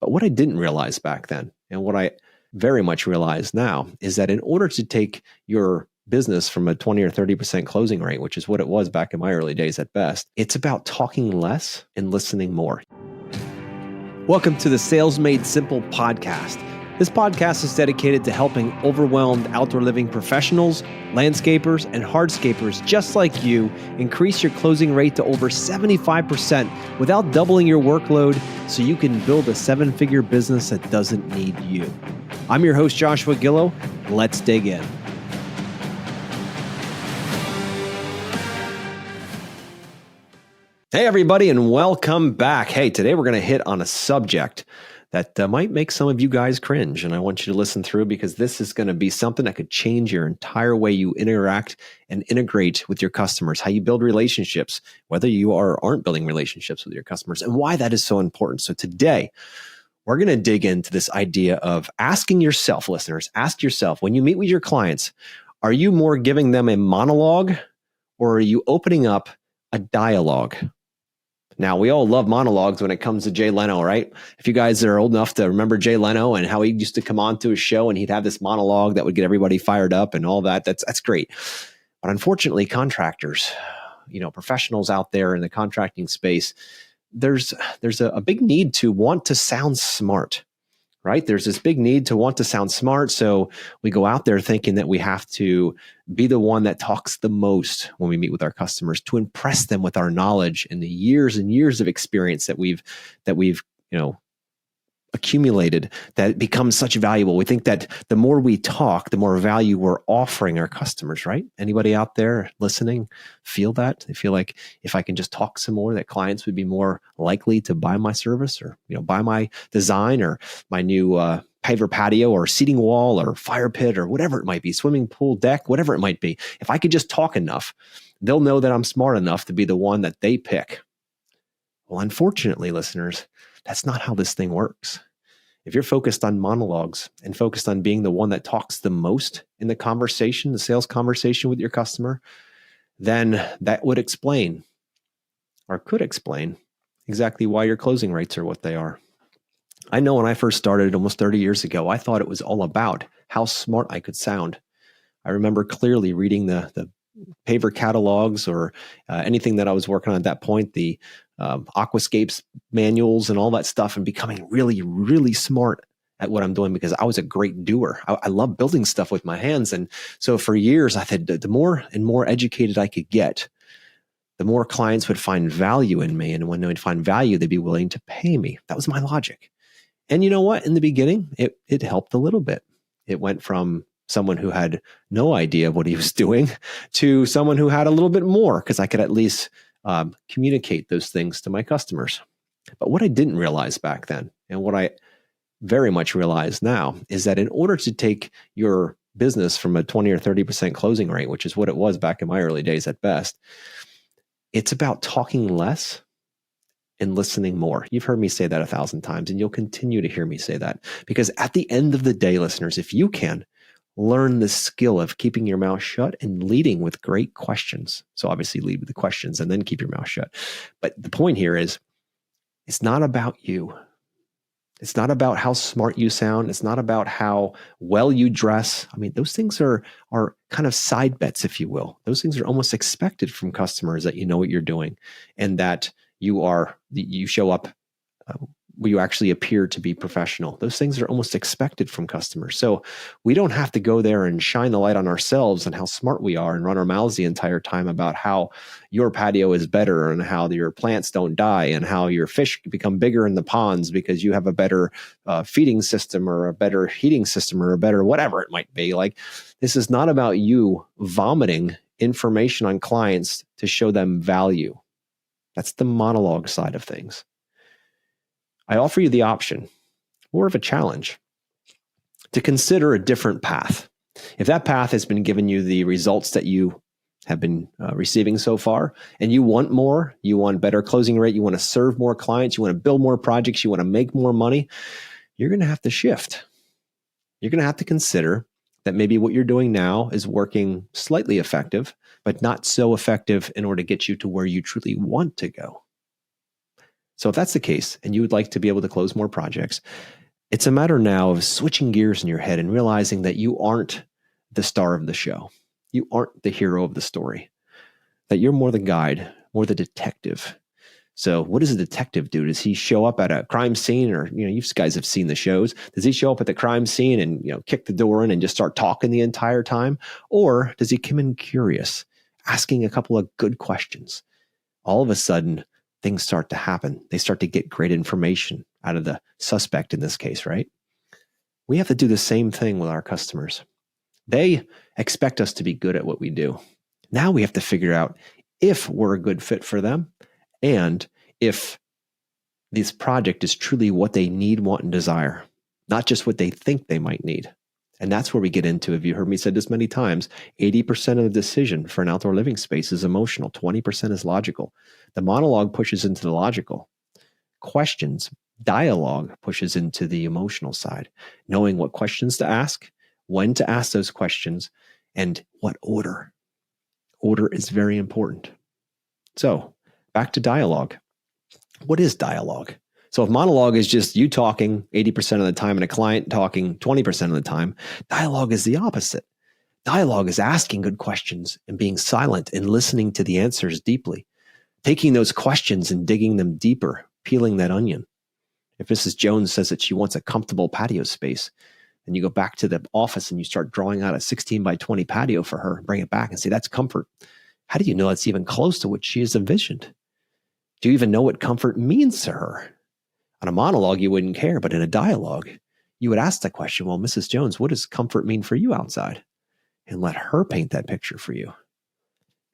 But what I didn't realize back then, and what I very much realize now, is that in order to take your business from a 20 or 30% closing rate, which is what it was back in my early days at best, it's about talking less and listening more. Welcome to the Sales Made Simple podcast. This podcast is dedicated to helping overwhelmed outdoor living professionals, landscapers, and hardscapers just like you increase your closing rate to over 75% without doubling your workload so you can build a seven-figure business that doesn't need you. I'm your host, Joshua Gillow. Let's dig in. Hey, everybody, and welcome back. Hey, today we're going to hit on a subject that might make some of you guys cringe, and I want you to listen through because this is going to be something that could change your entire way you interact and integrate with your customers, how you build relationships, whether you are or aren't building relationships with your customers, and why that is so important. So today, we're going to dig into this idea of asking yourself, listeners, ask yourself, when you meet with your clients, are you more giving them a monologue or are you opening up a dialogue? Now, we all love monologues when it comes to Jay Leno, right? If you guys are old enough to remember Jay Leno and how he used to come on to his show and he'd have this monologue that would get everybody fired up and all that, that's great. But unfortunately, contractors, professionals out there in the contracting space, there's a big need to want to sound smart, right? There's this big need to want to sound smart. So we go out there thinking that we have to be the one that talks the most when we meet with our customers to impress them with our knowledge and the years and years of experience that we've accumulated, that becomes such valuable. We think that the more we talk, the more value we're offering our customers, right? Anybody out there listening feel that? They feel like if I can just talk some more, that clients would be more likely to buy my service or, buy my design or my new paver patio or seating wall or fire pit or whatever it might be, swimming pool deck, whatever it might be. If I could just talk enough, they'll know that I'm smart enough to be the one that they pick. Well, unfortunately, listeners, that's not how this thing works. If you're focused on monologues and focused on being the one that talks the most in the conversation, the sales conversation with your customer, then that would explain or could explain exactly why your closing rates are what they are. I know when I first started almost 30 years ago, I thought it was all about how smart I could sound. I remember clearly reading the paver catalogs or anything that I was working on at that point, the aquascapes manuals and all that stuff, and becoming really, really smart at what I'm doing because I was a great doer. I love building stuff with my hands. And so for years, I thought the more and more educated I could get, the more clients would find value in me. And when they would find value, they'd be willing to pay me. That was my logic. And you know what? In the beginning, it helped a little bit. It went from someone who had no idea of what he was doing to someone who had a little bit more because I could at least communicate those things to my customers. But what I didn't realize back then, and what I very much realize now, is that in order to take your business from a 20 or 30% closing rate, which is what it was back in my early days at best, it's about talking less and listening more. You've heard me say that 1,000 times, and you'll continue to hear me say that. Because at the end of the day, listeners, if you can learn the skill of keeping your mouth shut and leading with great questions. So obviously lead with the questions and then keep your mouth shut. But the point here is, it's not about you. It's not about how smart you sound. It's not about how well you dress. I mean, those things are kind of side bets, if you will. Those things are almost expected from customers, that you know what you're doing and that you show up where you actually appear to be professional. Those things are almost expected from customers. So we don't have to go there and shine the light on ourselves and how smart we are and run our mouths the entire time about how your patio is better and how your plants don't die and how your fish become bigger in the ponds because you have a better feeding system or a better heating system or a better whatever it might be. Like, this is not about you vomiting information on clients to show them value. That's the monologue side of things. I offer you the option, more of a challenge, to consider a different path. If that path has been giving you the results that you have been receiving so far, and you want more, you want better closing rate, you want to serve more clients, you want to build more projects, you want to make more money, you're going to have to shift. You're going to have to consider that maybe what you're doing now is working slightly effective, but not so effective in order to get you to where you truly want to go. So if that's the case, and you would like to be able to close more projects, it's a matter now of switching gears in your head and realizing that you aren't the star of the show. You aren't the hero of the story, that you're more the guide, more the detective. So what does a detective do? Does he show up at a crime scene, or, you guys have seen the shows. Does he show up at the crime scene and, kick the door in and just start talking the entire time? Or does he come in curious, asking a couple of good questions? All of a sudden, things start to happen. They start to get great information out of the suspect in this case, right? We have to do the same thing with our customers. They expect us to be good at what we do. Now we have to figure out if we're a good fit for them and if this project is truly what they need, want, and desire, not just what they think they might need. And that's where we get into, if you heard me say this many times, 80% of the decision for an outdoor living space is emotional, 20% is logical. The monologue pushes into the logical. Questions, dialogue pushes into the emotional side, knowing what questions to ask, when to ask those questions, and what order. Order is very important. So back to dialogue. What is dialogue? So if monologue is just you talking 80% of the time and a client talking 20% of the time, dialogue is the opposite. Dialogue is asking good questions and being silent and listening to the answers deeply, taking those questions and digging them deeper, peeling that onion. If Mrs. Jones says that she wants a comfortable patio space, and you go back to the office and you start drawing out a 16 by 20 patio for her, bring it back and say, that's comfort. How do you know that's even close to what she has envisioned? Do you even know what comfort means to her? On a monologue, you wouldn't care, but in a dialogue, you would ask the question, well, Mrs. Jones, what does comfort mean for you outside? And let her paint that picture for you.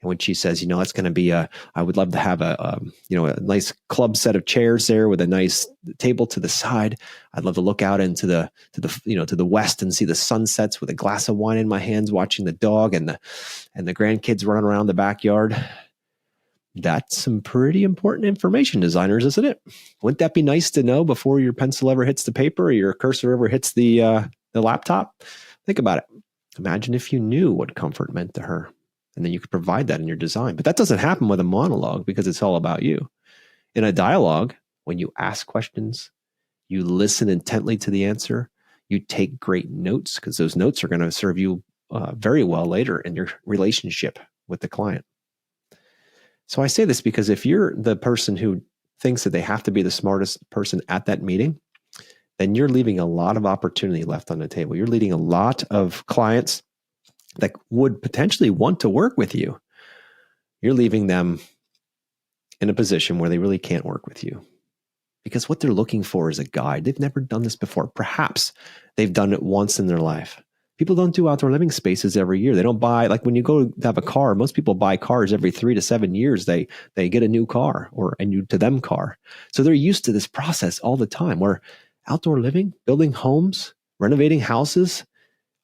And when she says, that's going to be I would love to have a nice club set of chairs there with a nice table to the side. I'd love to look out into to the west and see the sunsets with a glass of wine in my hands, watching the dog and the grandkids running around the backyard. That's some pretty important information, designers, isn't it? Wouldn't that be nice to know before your pencil ever hits the paper or your cursor ever hits the laptop? Think about it. Imagine if you knew what comfort meant to her, and then you could provide that in your design. But that doesn't happen with a monologue because it's all about you. In a dialogue, when you ask questions, you listen intently to the answer, you take great notes because those notes are going to serve you very well later in your relationship with the client. So I say this because if you're the person who thinks that they have to be the smartest person at that meeting, then you're leaving a lot of opportunity left on the table. You're leading a lot of clients that would potentially want to work with you. You're leaving them in a position where they really can't work with you because what they're looking for is a guide. They've never done this before. Perhaps they've done it once in their life. People don't do outdoor living spaces every year. They don't buy, like when you go to have a car, most people buy cars every 3 to 7 years. They get a new car or a new to them car. So they're used to this process all the time where outdoor living, building homes, renovating houses,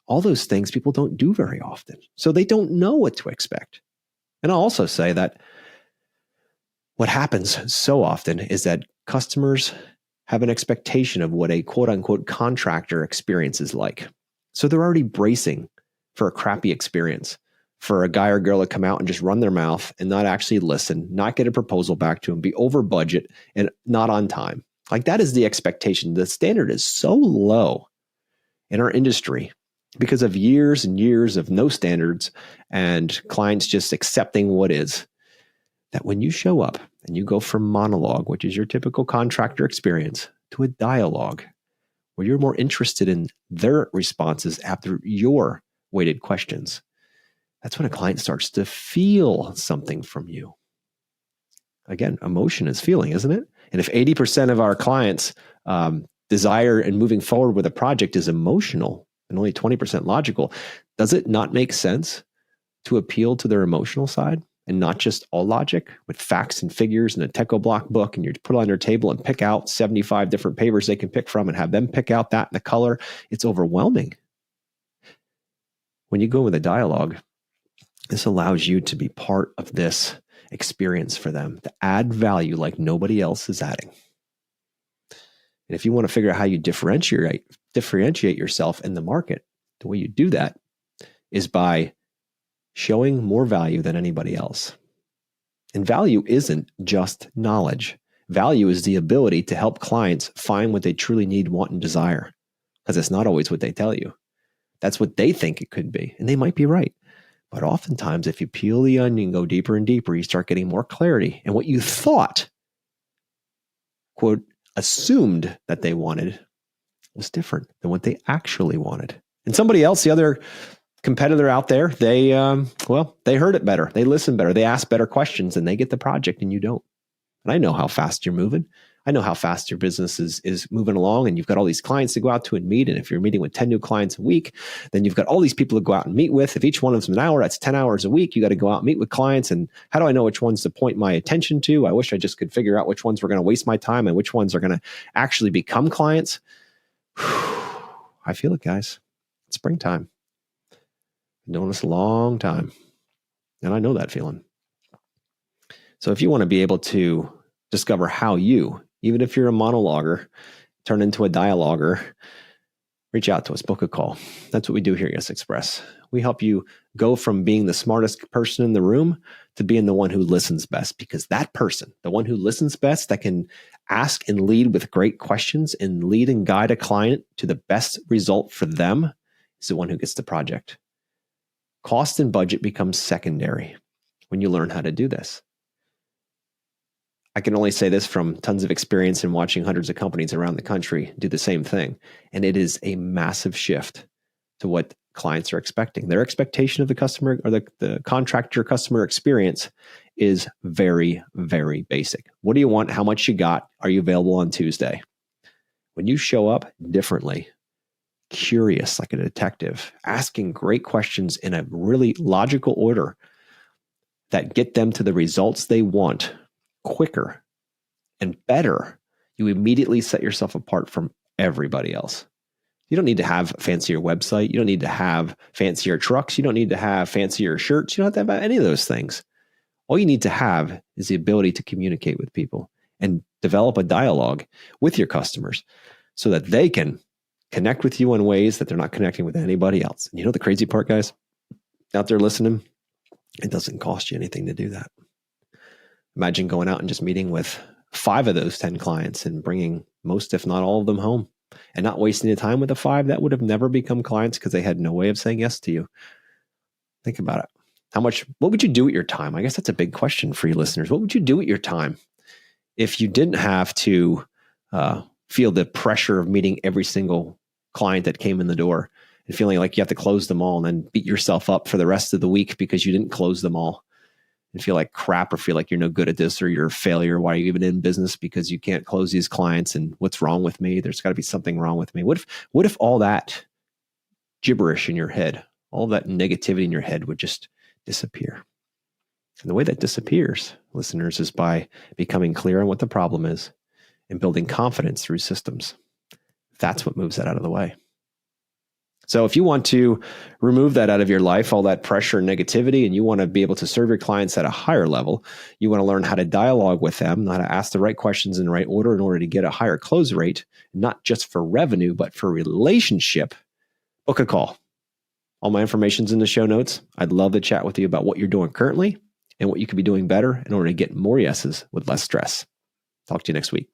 all those things people don't do very often. So they don't know what to expect. And I'll also say that what happens so often is that customers have an expectation of what a quote unquote contractor experience is like. So they're already bracing for a crappy experience, for a guy or girl to come out and just run their mouth and not actually listen, not get a proposal back to them, be over budget and not on time. Like that is the expectation. The standard is so low in our industry because of years and years of no standards and clients just accepting what is, that when you show up and you go from monologue, which is your typical contractor experience, to a dialogue, where you're more interested in their responses after your weighted questions, that's when a client starts to feel something from you. Again, emotion is feeling, isn't it? And if 80% of our clients' desire and moving forward with a project is emotional and only 20% logical, does it not make sense to appeal to their emotional side and not just all logic with facts and figures and a Techo block book, and you put it on their table and pick out 75 different papers they can pick from and have them pick out that and the color? It's overwhelming. When you go with a dialogue, this allows you to be part of this experience for them, to add value like nobody else is adding. And if you want to figure out how you differentiate yourself in the market, the way you do that is by showing more value than anybody else. And value isn't just knowledge. Value is the ability to help clients find what they truly need, want, and desire, because it's not always what they tell you. That's what they think it could be, and they might be right. But oftentimes, if you peel the onion, go deeper and deeper, you start getting more clarity. And what you thought, quote, assumed that they wanted was different than what they actually wanted. And somebody else, the other competitor out there, they heard it better. They listened better. They asked better questions, and they get the project and you don't. And I know how fast you're moving. I know how fast your business is moving along, and you've got all these clients to go out to and meet. And if you're meeting with 10 new clients a week, then you've got all these people to go out and meet with. If each one of them's an hour, that's 10 hours a week. You got to go out and meet with clients. And how do I know which ones to point my attention to? I wish I just could figure out which ones were going to waste my time and which ones are going to actually become clients. I feel it, guys. It's springtime. Been doing this a long time, and I know that feeling. So if you want to be able to discover how you, even if you're a monologuer, turn into a dialoguer, reach out to us, book a call. That's what we do here at Yes Express. We help you go from being the smartest person in the room to being the one who listens best, because that person, the one who listens best, that can ask and lead with great questions and lead and guide a client to the best result for them, is the one who gets the project. Cost and budget becomes secondary when you learn how to do this. I can only say this from tons of experience in watching hundreds of companies around the country do the same thing. And it is a massive shift to what clients are expecting. Their expectation of the customer, or the contractor customer experience, is very, very basic. What do you want? How much you got? Are you available on Tuesday? When you show up differently, curious like a detective, asking great questions in a really logical order that get them to the results they want quicker and better, you immediately set yourself apart from everybody else. You don't need to have a fancier website. You don't need to have fancier trucks. You don't need to have fancier shirts. You don't have to have any of those things. All you need to have is the ability to communicate with people and develop a dialogue with your customers so that they can connect with you in ways that they're not connecting with anybody else. And you know the crazy part, guys, out there listening, it doesn't cost you anything to do that. Imagine going out and just meeting with 5 of those 10 clients and bringing most, if not all of them, home, and not wasting the time with the 5 that would have never become clients because they had no way of saying yes to you. Think about it. What would you do with your time? I guess that's a big question for you listeners. What would you do with your time if you didn't have to feel the pressure of meeting every single client that came in the door and feeling like you have to close them all and then beat yourself up for the rest of the week because you didn't close them all? And feel like crap, or feel like you're no good at this, or you're a failure. Why are you even in business? Because you can't close these clients, and what's wrong with me? There's got to be something wrong with me. What if all that gibberish in your head, all that negativity in your head would just disappear? And the way that disappears, listeners, is by becoming clear on what the problem is and building confidence through systems. That's what moves that out of the way. So if you want to remove that out of your life, all that pressure and negativity, and you want to be able to serve your clients at a higher level, you want to learn how to dialogue with them, how to ask the right questions in the right order in order to get a higher close rate, not just for revenue, but for relationship, book a call. All my information's in the show notes. I'd love to chat with you about what you're doing currently and what you could be doing better in order to get more yeses with less stress. Talk to you next week.